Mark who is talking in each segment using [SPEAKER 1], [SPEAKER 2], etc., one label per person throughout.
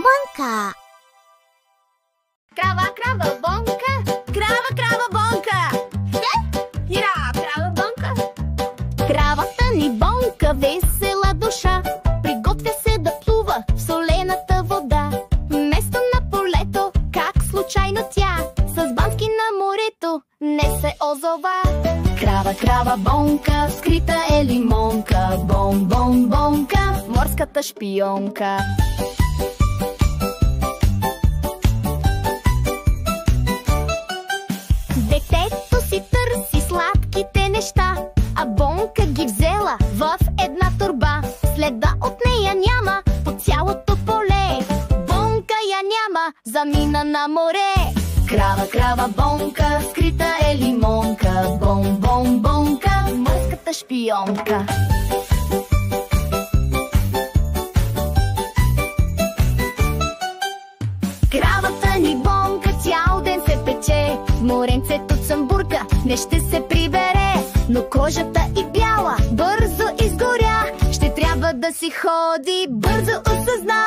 [SPEAKER 1] Бонка.
[SPEAKER 2] Крава, крава, бонка. Крава, крава, бонка. Ира, крава, бонка. Кравата ни бонка, весела душа, приготвя се да плува в солената вода. Вместо на полето, как случайно тя с банки на морето не се озова. Крава, крава, бонка, скрита е лимонка. Бон, бон, бонка, морската шпионка. Детето си търси сладките неща, а бонка ги взела в една торба. Следа от нея няма по цялото поле. Бонка я няма, замина на море. Крава, крава, бонка, скрита е лимонка. Бон, бон, бонка, морската шпионка. Кравата ни бонка цял ден се пече, в моренцето цъмбурка не ще се прибере. Но кожата и бяла бързо изгоря, ще трябва да си ходи, бързо осъзна.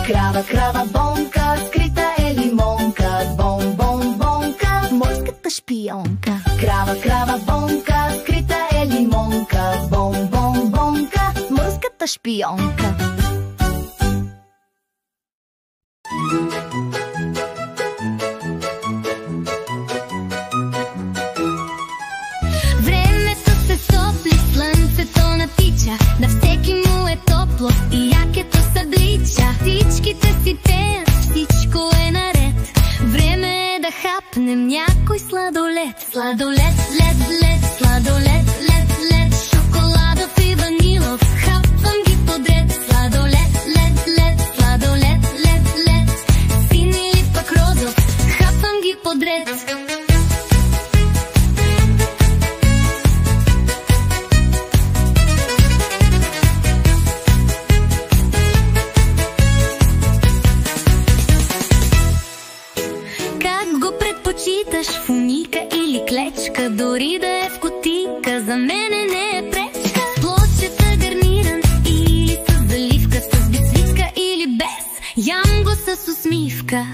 [SPEAKER 2] Крава, крава, бонка, скрита е лимонка. Бон, бон, бонка, морската шпионка. Крава, крава, бонка, скрита е лимонка. Бон, бон, бонка, морската шпионка.
[SPEAKER 3] Времето се топли, слънцето натича, на всеки му е топло и якето съблича. Птичките си пеят, всичко е наред. Време е да хапнем някой сладолед. Сладолед, лед, лед, сладолед, лед, лед. Шоколадов и ванилов, хапвам ги подред. Сладолед, лед, лед, сладолед, лед, лед. Син или пък розов, хапвам ги подред. Предпочиташ фуника или клечка, дори да е в кутийка, за мене не е пречка. Плочета гарниран или с заливка, с бисвитка или без, ям го с усмивка.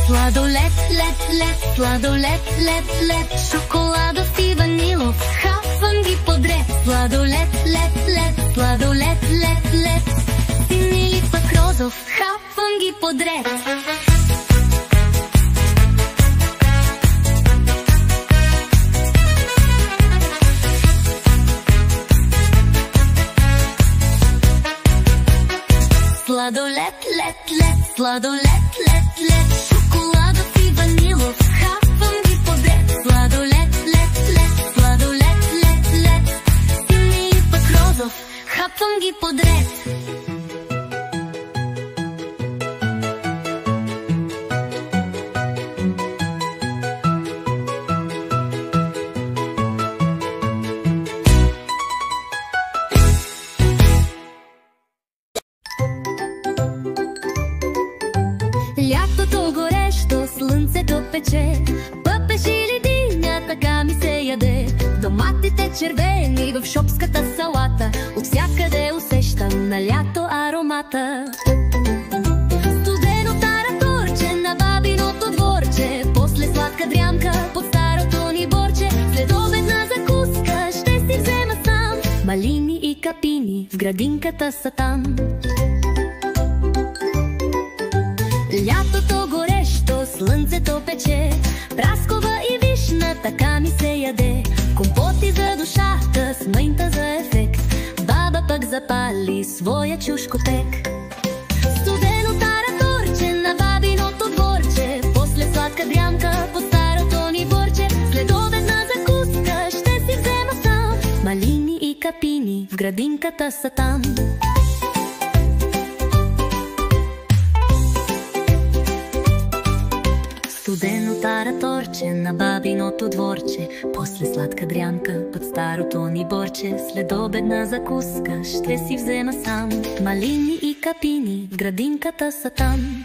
[SPEAKER 3] Сладолед, лед, лед, сладолед, лед, лед. Шоколадов и ванилов, хапвам ги подред. Сладолед, лед, лед, сладолед, лед, лед. Син или пък розов, хапвам ги подред. Сладолед, лед, лед, сладолед, лед, лед. Шоколадов и ванилов, хапвам ги подред. Сладолед, лед, лед, сладолед, лед, лед. Син или пък розов, хапвам ги подред. Лятото горещо, слънцето пече, пъпеш или диня, така ми се яде. Доматите червени в шопската салата, от всякъде усещам на лято аромата. Студено тараторче на бабиното дворче, после сладка дрямка под старото ни борче. След обедна закуска ще си взема сам, малини и капини в градинката са там. Лятото горещо, слънцето пече, праскова и вишна, така ми се яде. Компоти за душата, смънта за ефект, баба пък запали своя чушкотек. Студено тараторче на бабиното дворче, после сладка дрямка под старото ни борче. След обедна закуска ще си взема сам, малини и капини в градинката са там. Студено тараторче на бабиното дворче, после сладка дрянка под старото ни борче. След обедна закуска ще си взема сам, малини и капини в градинката са там.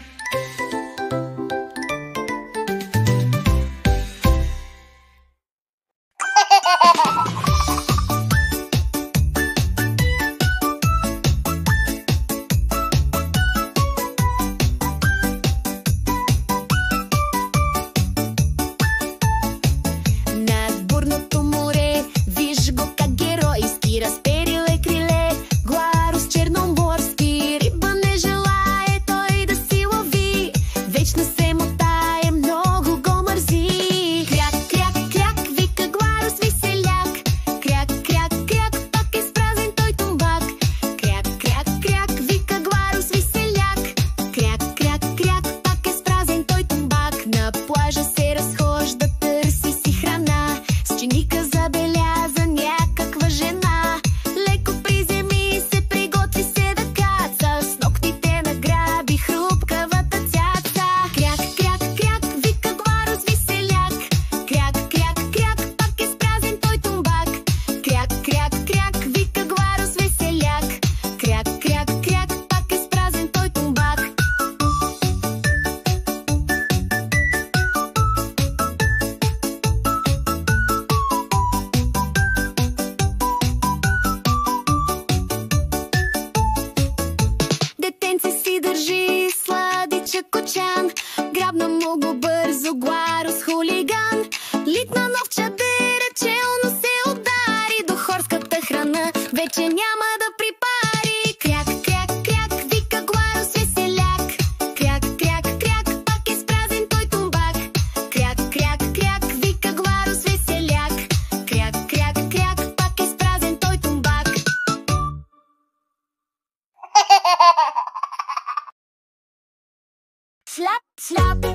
[SPEAKER 2] шляп, шляп.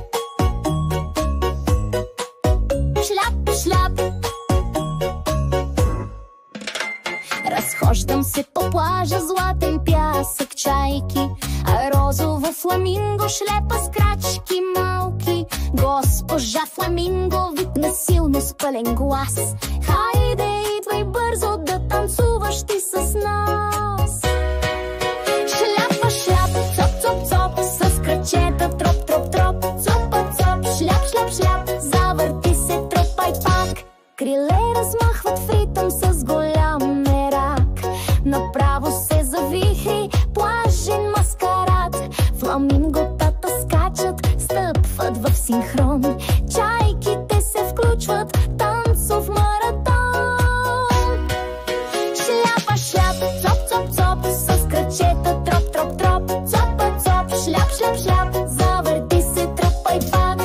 [SPEAKER 2] Шляп, шляп. Разхождам се по плажа, златен пясък, чайки, а розово фламинго шлепа с крачки малки. Госпожа фламинго викна силно с пълен глас: хайде, идвай бързо да танцуваш ти с нас. Шляпа, шляп, цоп, цоп, цоп, с крачета троп, троп, троп. Цопа, цоп, шляп, шляп, шляп, завърти се, тропай пак. Криле размахват в ритъм с голям мерак. Направо се завихри плажен маскарад. Фламинготата скачат, стъпват в синхрон. Чайките се включват, танцов маратон. Шляпа, шляп, цоп, цоп, цоп, с крачета троп, троп, троп. Цопа, цоп, шляп, шляп, шляп, завърти се, тропай пак.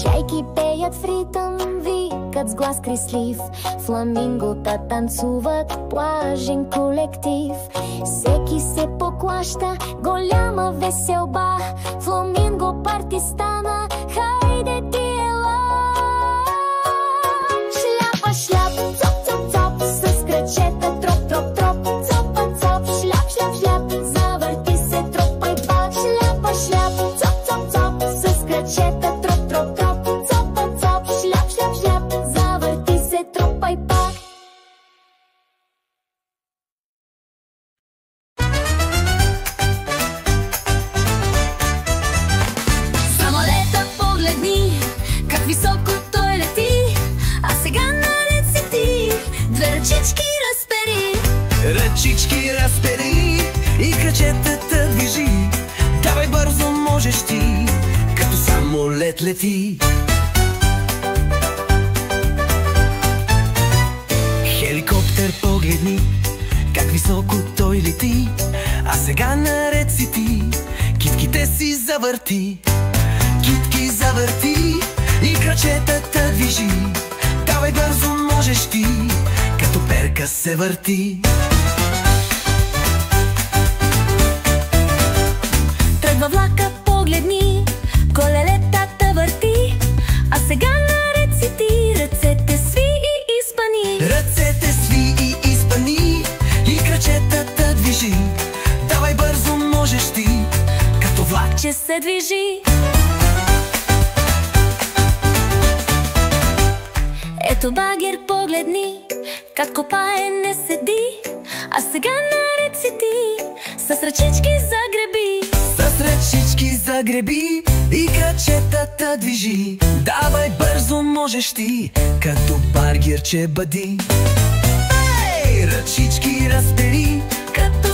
[SPEAKER 2] Чайки пеят в ритъм, викат с глас крислив. Фламингота танцуват, плажен колектив. Всеки се поклаща, голяма веселба. Фламинго парти стана, хайде ти ела. Шляпа, шляп, цоп, цоп, цоп, с крачета троп, троп, троп. Цопа, цоп, шляп, шляп, шляп, завърти се, тропай пак. Шляпа, шляп, цоп, цоп, цоп, с крачета троп, троп, троп. Цопа, цоп, шляп, шляп, шляп, завърти се, тропай пак.
[SPEAKER 3] Самолета погледни, как високо той лети, а сега наред си ти, две ръчички разпери.
[SPEAKER 1] Ръчички разпери и крачетата движи. Давай бързо можеш ти, като самолет лети. Хеликоптер погледни, как високо той лети, а сега наред си ти, китките си завърти. Китки завърти и крачетата движи. Давай бързо можеш ти, като перка се върти.
[SPEAKER 3] Тръгва влака, погледни, колелетата върти, а сега наред си ти, ръцете сви и изпъни.
[SPEAKER 1] Ръцете сви и изпъни и крачетата движи. Давай бързо можеш ти, като влак
[SPEAKER 3] Че се движи. Ето багер, погледни, как копае, не седи, а сега наред си ти, с ръчички загреби.
[SPEAKER 1] с ръчички загреби и крачетата движи. Давай бързо можеш ти, като баргерче бъди. Ей, ръчички разпери, като